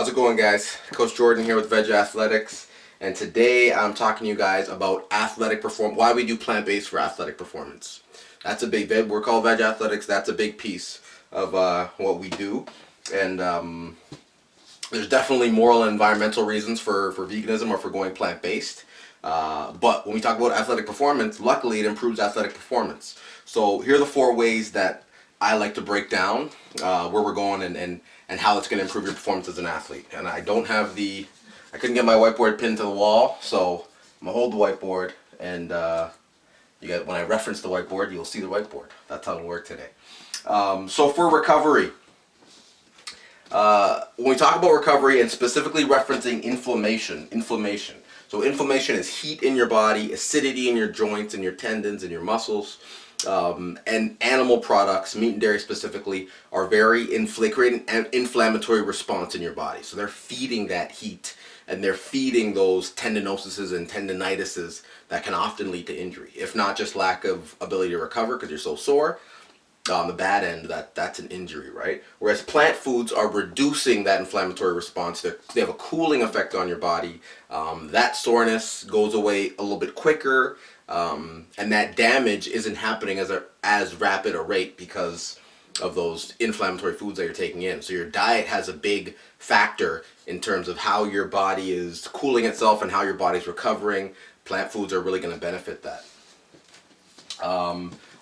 How's it going, guys? Coach Jordan here with Vej Athletics, and today I'm talking to you guys about athletic perform. Why we do plant-based for athletic performance. That's a big. We're called Vej Athletics. That's a big piece of what we do, and there's definitely moral and environmental reasons for veganism or for going plant-based. But when we talk about athletic performance, luckily it improves athletic performance. So here are the 4 ways that I like to break down where we're going and how it's going to improve your performance as an athlete. And I couldn't get my whiteboard pinned to the wall, so I'm going to hold the whiteboard, and when I reference the whiteboard, you'll see the whiteboard. That's how it'll work today. So for recovery, when we talk about recovery and specifically referencing inflammation. So inflammation is heat in your body, acidity in your joints and your tendons and your muscles. And animal products, meat and dairy specifically, are create an inflammatory response in your body. So they're feeding that heat, and they're feeding those tendinoses and tendinitises that can often lead to injury, if not just lack of ability to recover because you're so sore. On the bad end, that's an injury, right? Whereas plant foods are reducing that inflammatory response. They have a cooling effect on your body. That soreness goes away a little bit quicker, and that damage isn't happening as rapid a rate because of those inflammatory foods that you're taking in. So your diet has a big factor in terms of how your body is cooling itself and how your body's recovering. Plant foods are really going to benefit that.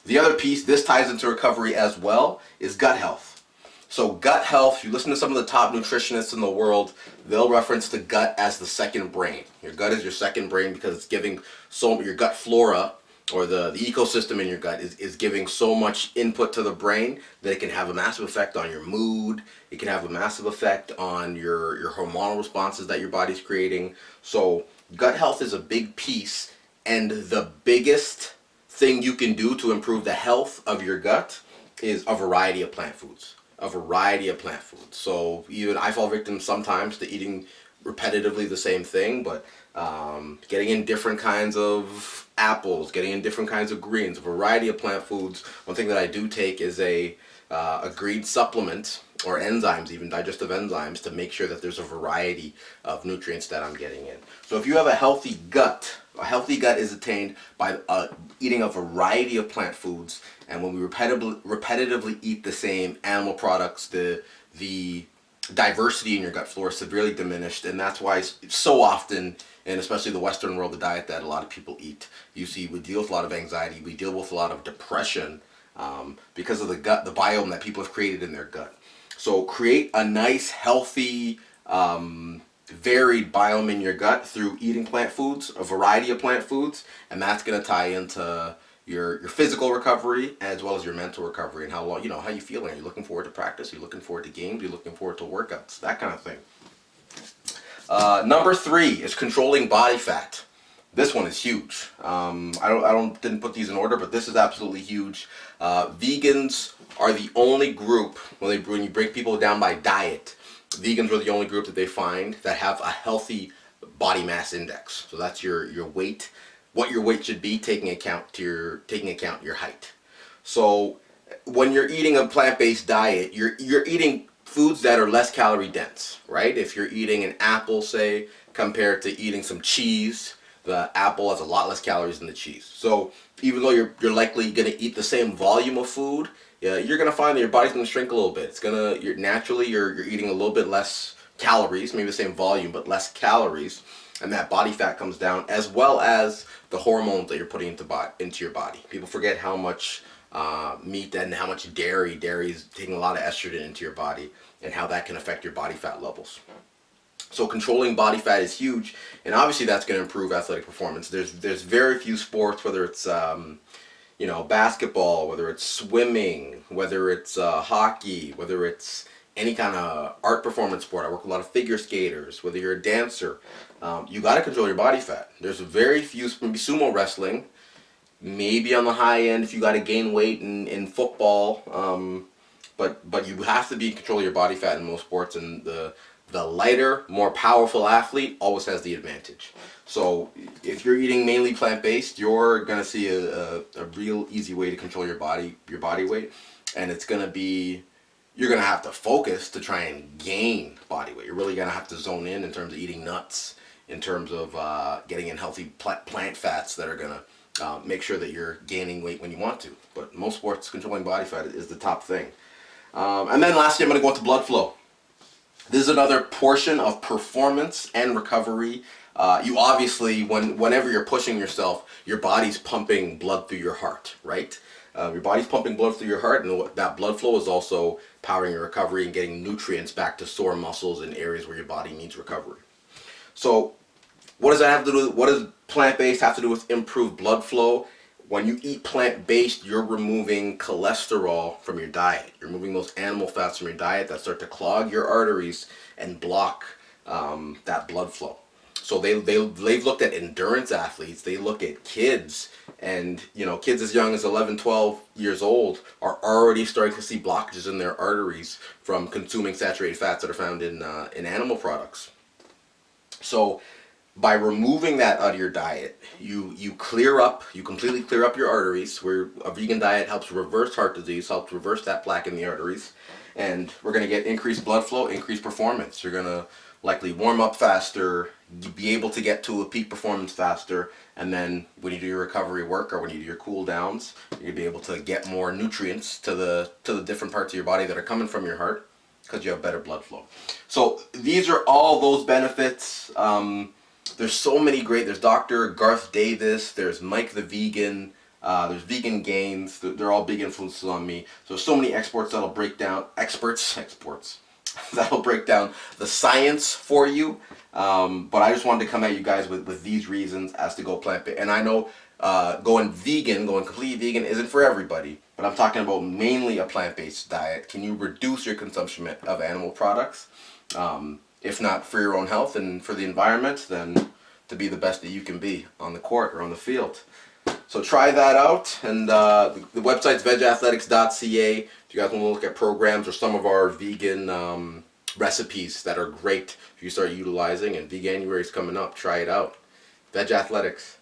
The other piece, this ties into recovery as well, is gut health. So gut health, if you listen to some of the top nutritionists in the world, they'll reference the gut as the second brain. Your gut is your second brain because it's giving your gut flora, or the ecosystem in your gut is giving so much input to the brain that it can have a massive effect on your mood. It can have a massive effect on your hormonal responses that your body's creating. So gut health is a big piece, and the biggest thing you can do to improve the health of your gut is a variety of plant foods. So even I fall victim sometimes to eating repetitively the same thing, but getting in different kinds of apples, getting in different kinds of greens, a variety of plant foods. One thing that I do take is a green supplement, or enzymes, even digestive enzymes, to make sure that there's a variety of nutrients that I'm getting in. So if you have a healthy gut is attained by eating a variety of plant foods. And when we repetitively eat the same animal products, the diversity in your gut flora is severely diminished, and that's why so often, and especially the Western world, the diet that a lot of people eat, you see, we deal with a lot of anxiety, we deal with a lot of depression because of the biome that people have created in their gut. So create a nice, healthy, varied biome in your gut through eating plant foods, a variety of plant foods, and that's going to tie into your physical recovery as well as your mental recovery, and how you feeling. Are you looking forward to practice? Are you looking forward to games? Are you looking forward to workouts? That kind of thing. Number 3 is controlling body fat. This one is huge. Didn't put these in order, but this is absolutely huge. Vegans are the only group, when you break people down by diet, vegans are the only group that they find that have a healthy body mass index. So that's your weight, what your weight should be, taking account your height. So when you're eating a plant-based diet, you're eating foods that are less calorie dense, right? If you're eating an apple, say, compared to eating some cheese, the apple has a lot less calories than the cheese. So even though you're likely going to eat the same volume of food, you're going to find that your body's going to shrink a little bit. You're eating a little bit less calories, maybe the same volume, but less calories, and that body fat comes down, as well as the hormones that you're putting into your body. People forget how much meat and how much dairy is taking a lot of estrogen into your body, and how that can affect your body fat levels. So controlling body fat is huge, and obviously that's going to improve athletic performance. There's very few sports, whether it's basketball, whether it's swimming, whether it's hockey, whether it's any kind of art performance sport. I work with a lot of figure skaters. Whether you're a dancer, you got to control your body fat. There's very few, maybe sumo wrestling, maybe on the high end if you got to gain weight in football, but you have to be in control of your body fat in most sports, and the lighter, more powerful athlete always has the advantage. So if you're eating mainly plant-based, you're going to see a real easy way to control your body weight, and it's going to be you're going to have to focus to try and gain body weight. You're really going to have to zone in terms of eating nuts, in terms of getting in healthy plant fats that are going to make sure that you're gaining weight when you want to. But most sports, controlling body fat is the top thing. And then lastly, I'm going to go into blood flow. This is another portion of performance and recovery. You obviously, whenever you're pushing yourself, your body's pumping blood through your heart, right? Your body's pumping blood through your heart, and that blood flow is also powering your recovery and getting nutrients back to sore muscles and areas where your body needs recovery. So what does that have to do with, what does plant-based have to do with improved blood flow? When you eat plant-based, you're removing cholesterol from your diet. You're removing those animal fats from your diet that start to clog your arteries and block that blood flow. So they've looked at endurance athletes, they look at kids, and kids as young as 11, 12 years old are already starting to see blockages in their arteries from consuming saturated fats that are found in animal products. So by removing that out of your diet, you completely clear up your arteries, where a vegan diet helps reverse heart disease, helps reverse that plaque in the arteries, and we're going to get increased blood flow, increased performance. You're going to likely warm up faster, be able to get to a peak performance faster, and then when you do your recovery work or when you do your cool downs, you're going to be able to get more nutrients to the different parts of your body that are coming from your heart because you have better blood flow. So these are all those benefits. There's so many great, there's Dr. Garth Davis, there's Mike the Vegan, there's Vegan Gains, they're all big influences on me. So there's so many experts that'll break down that'll break down the science for you. But I just wanted to come at you guys with these reasons as to go plant-based. And I know going completely vegan isn't for everybody, but I'm talking about mainly a plant-based diet. Can you reduce your consumption of animal products? If not for your own health and for the environment, then to be the best that you can be on the court or on the field. So try that out, and the website's vejathletics.ca. If you guys want to look at programs or some of our vegan recipes that are great if you start utilizing, and Veganuary is coming up, try it out. Vej Athletics.